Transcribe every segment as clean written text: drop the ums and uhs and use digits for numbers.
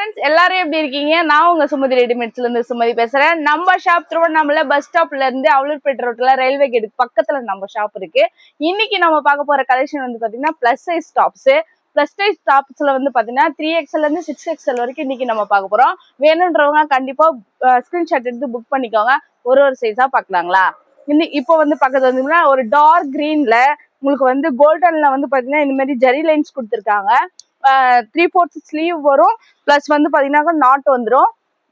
Friends எல்லாரும் எப்படி இருக்கீங்க? நான் உங்க சுமதி ரெடிமேட்ஸ்ல இருந்து சுமதி பேசுறேன். நம்ம ஷாப் திருவண்ணாமலை பஸ் ஸ்டாப்ல இருந்து அவலூர்பேட்டை ரோட்ல ரயில்வே கேட் பக்கத்துல நம்ம ஷாப் இருக்கு. இன்னைக்கு நம்ம பார்க்க போற கலெக்ஷன் வந்து பாத்தீங்கன்னா plus size tops. Plus size டாப்ஸ்ல வந்து பாத்தீங்கன்னா 3XL இருந்து 6XL வரைக்கும் இன்னைக்கு நம்ம பார்க்க போறோம். வேணுன்றவங்க கண்டிப்பா ஸ்கிரீன்ஷாட் எடுத்து புக் பண்ணிக்கோங்க. ஒரு சைஸா பாக்கலாங்களா? இப்போ வந்து பக்கத்துல வந்து ஒரு டார்க் கிரீன்ல உங்களுக்கு வந்து கோல்டன்ல வந்து பாத்தீங்கன்னா இந்த மாதிரி ஜெரி லைன்ஸ் கொடுத்துருக்காங்க. 3/4 ஸ்லீவ் வரும். பிளஸ் வந்து பாத்தீங்கன்னா நாட் வந்துடும்.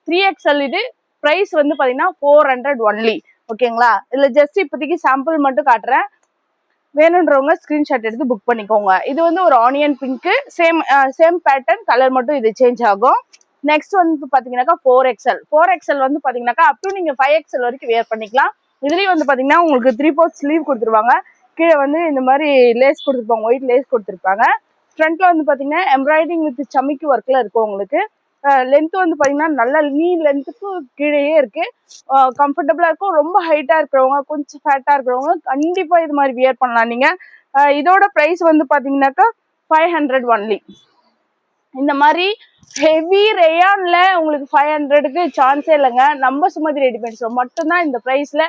3XL இது பிரைஸ் வந்து பாத்தீங்கன்னா 400 ஒன்லி. ஓகேங்களா? இதுல ஜஸ்ட் இப்போதைக்கு சாம்பிள் மட்டும் காட்டுறேன். வேணுன்றவங்க ஸ்கிரீன்ஷாட் எடுத்து புக் பண்ணிக்கோங்க. இது வந்து ஒரு onion pink, same pattern, colour மட்டும் இது சேஞ்ச் ஆகும். நெக்ஸ்ட் வந்து பாத்தீங்கன்னாக்கா 4XL வந்து பாத்தீங்கன்னாக்கா அப் டு நீங்க 5XL வரைக்கும் வேர் பண்ணிக்கலாம். இதுலயும் வந்து பாத்தீங்கன்னா உங்களுக்கு 3/4 ஸ்லீவ் கொடுத்துருவாங்க. கீழே வந்து இந்த மாதிரி லேஸ் கொடுத்துருப்பாங்க, ஒயிட் லேஸ் கொடுத்துருப்பாங்க. ஃப்ரண்ட்ல வந்து பாத்தீங்கன்னா எம்ப்ராய்டிங் வித் சமிக்கி ஒர்க்ல இருக்கும். உங்களுக்கு லென்த் வந்து பாத்தீங்கன்னா நல்ல நீ லென்த்துக்கு கீழேயே இருக்கு. கம்ஃபர்டபுளா இருக்கும். ரொம்ப ஹைட்டா இருக்கிறவங்க, கொஞ்சம் ஃபேட்டா இருக்கிறவங்க கண்டிப்பா இது மாதிரி வியர் பண்ணலாம். நீங்க இதோட பிரைஸ் வந்து பாத்தீங்கன்னாக்கா 500 ஒன்லி. இந்த மாதிரி ஹெவி ரேயான்ல உங்களுக்கு 500க்கு சான்ஸே இல்லைங்க. நம்ம சுமதி ரெடிமேட்ஸ்ல மட்டும்தான் இந்த பிரைஸ்ல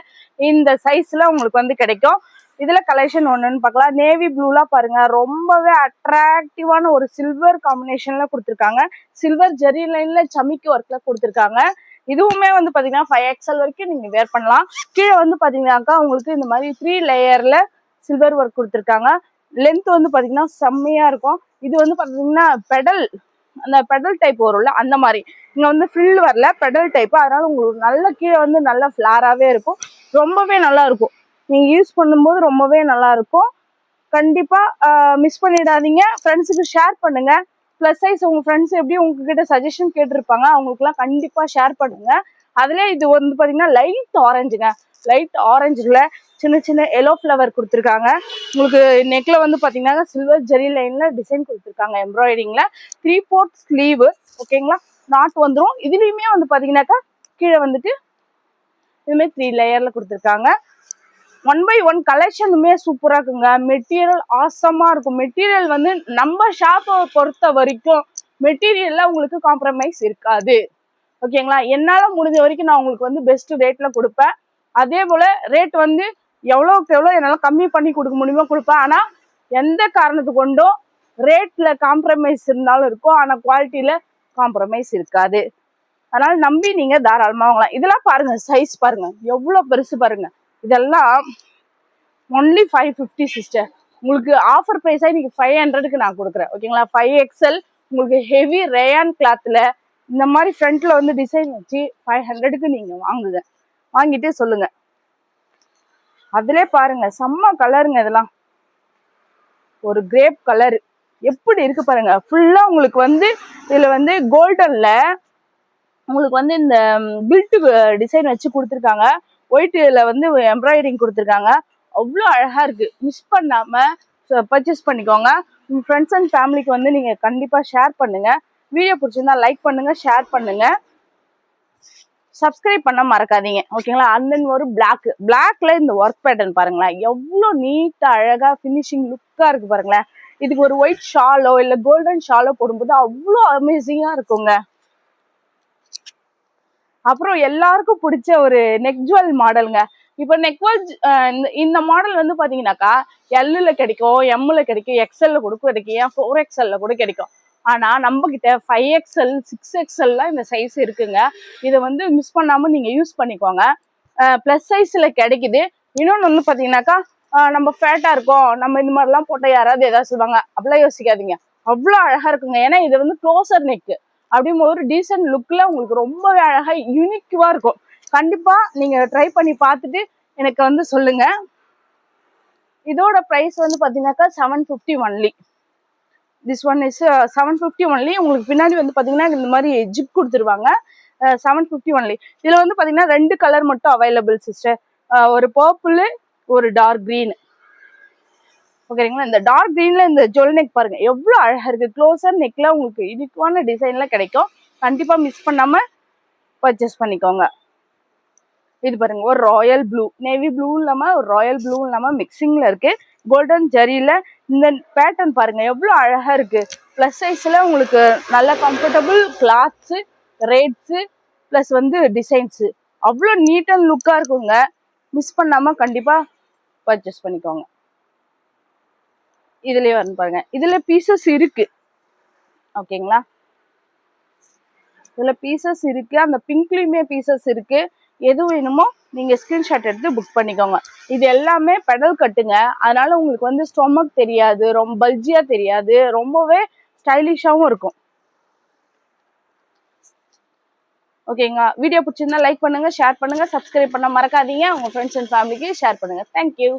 இந்த சைஸ்ல உங்களுக்கு வந்து கிடைக்கும். இதுல கலெக்ஷன் ஒண்ணுன்னு பார்க்கலாம். நேவி ப்ளூலாம் பாருங்க, ரொம்பவே அட்ராக்டிவான ஒரு சில்வர் காம்பினேஷன்ல கொடுத்துருக்காங்க. சில்வர் ஜெரி லைன்ல சமிக்கி ஒர்க்ல கொடுத்துருக்காங்க. இதுவுமே வந்து பாத்தீங்கன்னா 5XL வரைக்கும் நீங்க வேர் பண்ணலாம். கீழே வந்து பாத்தீங்கன்னாக்கா உங்களுக்கு இந்த மாதிரி 3 லேயர்ல சில்வர் ஒர்க் கொடுத்துருக்காங்க. லென்த் வந்து பாத்தீங்கன்னா செம்மையா இருக்கும். இது வந்து பாத்தீங்கன்னா அந்த பெடல் டைப் வரும்ல, அந்த மாதிரி இங்க வந்து ஃபில் வரல, பெடல் டைப். அதனால உங்களுக்கு நல்ல கீழே வந்து நல்ல ஃபிளாராவே இருக்கும். ரொம்பவே நல்லா இருக்கும். நீங்க யூஸ் பண்ணும்போது ரொம்பவே நல்லா இருக்கும். கண்டிப்பா மிஸ் பண்ணிடாதீங்க. ஃப்ரெண்ட்ஸுக்கு ஷேர் பண்ணுங்க. பிளஸ் சைஸ் உங்க ஃப்ரெண்ட்ஸ் எப்படி உங்ககிட்ட சஜஷன் கேட்டிருப்பாங்க, அவங்களுக்குலாம் கண்டிப்பா ஷேர் பண்ணுங்க. அதுல இது வந்து பாத்தீங்கன்னா லைட் ஆரஞ்சுங்க. லைட் ஆரஞ்சுல சின்ன சின்ன எல்லோ ஃபிளவர் கொடுத்துருக்காங்க. உங்களுக்கு நெக்ல வந்து பாத்தீங்கன்னா சில்வர் ஜெரி லைன்ல டிசைன் கொடுத்துருக்காங்க எம்ப்ராய்டிங்ல. 3/4 ஸ்லீவ். ஓகேங்களா? நாட் வந்துடும். இதுலயுமே வந்து பாத்தீங்கன்னாக்கா கீழே வந்துட்டு இதுமாதிரி 3 லேயர்ல கொடுத்துருக்காங்க. 1/1 கலெக்ஷனுமே சூப்பரா இருக்குங்க. மெட்டீரியல் ஆசமா இருக்கும். மெட்டீரியல் வந்து நம்ம ஷாப்பை பொறுத்த வரைக்கும் மெட்டீரியல்ல உங்களுக்கு காம்ப்ரமைஸ் இருக்காது. ஓகேங்களா? என்னால முடிஞ்ச வரைக்கும் நான் உங்களுக்கு வந்து பெஸ்ட் ரேட்ல கொடுப்பேன். அதே போல ரேட் வந்து எவ்வளோக்கு எவ்வளோ என்னால கம்மி பண்ணி கொடுக்க முடியுமோ கொடுப்பேன். ஆனா எந்த காரணத்து கொண்டோ ரேட்ல காம்ப்ரமைஸ் இருந்தாலும் இருக்கும், ஆனா குவாலிட்டியில காம்ப்ரமைஸ் இருக்காது. அதனால நம்பி நீங்க தாராளமா வாங்கலாம். இதெல்லாம் பாருங்க, சைஸ் பாருங்க எவ்வளவு பெருசு பாருங்க. இதெல்லாம் ஒன்லி 550 சிஸ்டர். உங்களுக்கு ஆஃபர் ப்ரைஸா இன்னைக்கு 500க்கு நான் கொடுக்குறேன். ஓகேங்களா? 5XL உங்களுக்கு ஹெவி ரேயான் கிளாத்ல இந்த மாதிரி ஃப்ரண்ட்ல வந்து டிசைன் வச்சு 500க்கு நீங்க வாங்குங்க. வாங்கிட்டு சொல்லுங்க. அதுல பாருங்க செம்ம கலருங்க. இதெல்லாம் ஒரு கிரேப் கலர் எப்படி இருக்கு பாருங்க. ஃபுல்லா உங்களுக்கு வந்து இதுல வந்து கோல்டன்ல உங்களுக்கு வந்து இந்த பில்ட் டிசைன் வச்சு கொடுத்துருக்காங்க. ஒயிட்ல வந்து எம்ப்ராய்டிங் கொடுத்துருக்காங்க. அவ்வளோ அழகா இருக்கு. மிஸ் பண்ணாம பர்ச்சேஸ் பண்ணிக்கோங்க. உங்க ஃப்ரெண்ட்ஸ் அண்ட் ஃபேமிலிக்கு வந்து நீங்க கண்டிப்பா ஷேர் பண்ணுங்க. வீடியோ பிடிச்சிருந்தா லைக் பண்ணுங்க, ஷேர் பண்ணுங்க, சப்ஸ்கிரைப் பண்ண மறக்காதீங்க. ஓகேங்களா? அந்த ஒரு பிளாக்ல இந்த ஒர்க் பேட்டர்ன் பாருங்களேன், எவ்வளோ நீட்டா அழகா ஃபினிஷிங் லுக்கா இருக்கு பாருங்களேன். இதுக்கு ஒரு ஒயிட் ஷாலோ இல்ல கோல்டன் ஷாலோ போடும்போது அவ்வளோ அமேசிங்கா இருக்குங்க. அப்புறம் எல்லாருக்கும் பிடிச்ச ஒரு நெக் ஜுவல் மாடலுங்க. இப்போ நெக்வல் இந்த மாடல் வந்து பாத்தீங்கன்னாக்கா எல்ல கிடைக்கும், எம்ல கிடைக்கும், XL கூட கிடைக்கும், 4XL கூட கிடைக்கும். ஆனா நம்ம கிட்ட 5XL 6XL இந்த சைஸ் இருக்குங்க. இதை வந்து மிஸ் பண்ணாம நீங்க யூஸ் பண்ணிக்கோங்க. பிளஸ் சைஸ்ல கிடைக்குது. இன்னொன்னு வந்து பாத்தீங்கன்னாக்கா நம்ம ஃபேட்டா இருக்கோம், நம்ம இந்த மாதிரிலாம் போட்ட யாராவது ஏதாவது சொல்லுவாங்க, அப்படிலாம் யோசிக்காதீங்க. அவ்வளோ அழகா இருக்குங்க. ஏன்னா இது வந்து க்ளோசர் நெக். அப்படியும் ஒரு டீசென்ட் லுக்ல உங்களுக்கு ரொம்பவே அழகா யூனிக்வா இருக்கும். கண்டிப்பா நீங்க ட்ரை பண்ணி பார்த்துட்டு எனக்கு வந்து சொல்லுங்க. இதோட பிரைஸ் வந்து பாத்தீங்கன்னாக்கா 750 only. This one is 750 only. உங்களுக்கு பின்னாடி வந்து பாத்தீங்கன்னா இந்த மாதிரி ஜிப் கொடுத்துருவாங்க. 750 ஒன்லி. இதுல வந்து பாத்தீங்கன்னா 2 கலர் மட்டும் அவைலபிள் சிஸ்டர். ஒரு பர்பிள், ஒரு டார்க் கிரீன். ஓகேங்களா? இந்த டார்க் கிரீன்ல இந்த ஜொல் நெக் பாருங்க எவ்வளவு அழகா இருக்கு. க்ளோசர் நெக்ல உங்களுக்கு யூனிக்கான டிசைன்ல கிடைக்கும். கண்டிப்பா மிஸ் பண்ணாம பர்ச்சேஸ் பண்ணிக்கோங்க. இது பாருங்க ஒரு ராயல் ப்ளூ, நேவி ப்ளூ இல்லாம ஒரு ராயல் ப்ளூ இல்லாம மிக்சிங்ல இருக்கு. கோல்டன் ஜரியில இந்த பேட்டர்ன் பாருங்க எவ்வளவு அழகா இருக்கு. ப்ளஸ் சைஸ்ல உங்களுக்கு நல்ல கம்ஃபர்டபுள் கிளாத்ஸு, ரேட்ஸு ப்ளஸ் வந்து டிசைன்ஸு அவ்வளோ நீட் அண்ட் லுக்காக இருக்குங்க. மிஸ் பண்ணாமல் கண்டிப்பாக பர்ச்சேஸ் பண்ணிக்கோங்க. இதுலேயே வந்து பாருங்க, இதில் பீசஸ் இருக்கு. ஓகேங்களா, இதில் பீசஸ் இருக்கு. அந்த பிங்க்லேயுமே பீசஸ் இருக்கு. எது வேணுமோ நீங்கள் ஸ்க்ரீன்ஷாட் எடுத்து புக் பண்ணிக்கோங்க. இது எல்லாமே பெடல் கட்டுங்க. அதனால உங்களுக்கு வந்து ஸ்டொமக் தெரியாது, ரொம்ப பல்ஜியாக தெரியாது, ரொம்பவே ஸ்டைலிஷாகவும் இருக்கும். ஓகேங்களா, வீடியோ பிடிச்சிருந்தா லைக் பண்ணுங்க, ஷேர் பண்ணுங்க, சப்ஸ்கிரைப் பண்ண மறக்காதீங்க. உங்க ஃப்ரெண்ட்ஸ் அண்ட் ஃபேமிலிக்கு ஷேர் பண்ணுங்க. தேங்க்யூ.